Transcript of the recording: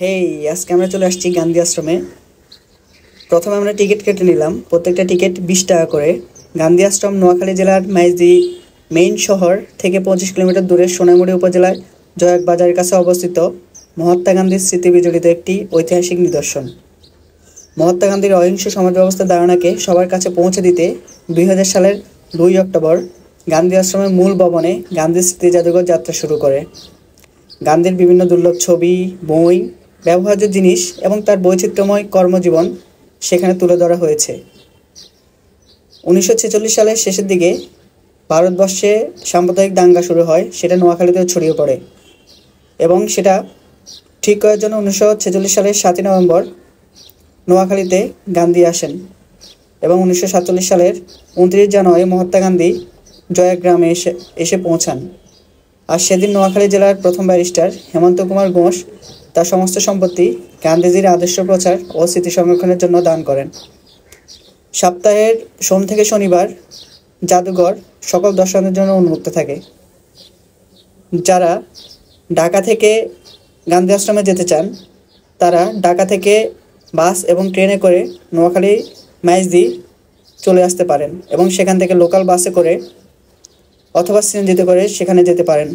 হেই, আজকে আমরা চলে আসছি গান্ধী আশ্রমে। প্রথমে আমরা টিকিট কেটে নিলাম, প্রত্যেকটা টিকিট 20 টাকা করে। গান্ধী আশ্রম নোয়াখালী জেলার মাইজদি মেইন শহর থেকে 25 কিলোমিটার দূরে সোনামুড়ি উপজেলায় জয়াক বাজারের কাছে অবস্থিত মহাত্মা গান্ধীর স্মৃতি বিজড়িত একটি ঐতিহাসিক নিদর্শন। মহাত্মা গান্ধীর অহিংস সমাজ ব্যবস্থার ধারণাকে সবার কাছে পৌঁছে দিতে 2000 সালের 2 অক্টোবর গান্ধী আশ্রমের মূল ভবনে গান্ধী স্মৃতি জাদুঘর যাত্রা শুরু করে। গান্ধীর বিভিন্ন দুর্লভ ছবি, বই, ব্যবহার্য জিনিস এবং তার বৈচিত্র্যময় কর্মজীবন সেখানে তুলে ধরা হয়েছে। 1946 সালের শেষের দিকে ভারতবর্ষে সাম্প্রদায়িক দাঙ্গা শুরু হয়, সেটা নোয়াখালীতেও ছড়িয়ে পড়ে এবং সেটা ঠিক করার জন্য 1946 সালের 7ই নভেম্বর নোয়াখালীতে গান্ধী আসেন এবং 1947 সালের 29 জানুয়ারি মহাত্মা গান্ধী জয়া গ্রামে এসে পৌঁছান। আর সেদিন নোয়াখালী জেলার প্রথম ব্যারিস্টার হেমন্ত কুমার ঘোষ তার সমস্ত সম্পত্তি গান্ধীজির আদর্শ প্রচার ও স্মৃতি সংরক্ষণের জন্য দান করেন। সপ্তাহের সোম থেকে শনিবার জাদুঘর সকল দর্শকদের জন্য উন্মুক্ত থাকে। যারা ঢাকা থেকে গান্ধী আশ্রমে যেতে চান তারা ঢাকা থেকে বাস এবং ট্রেনে করে নোয়াখালী মাইজদি চলে আসতে পারেন এবং সেখান থেকে লোকাল বাসে করে অথবা সিএনজিতে করে সেখানে যেতে পারেন।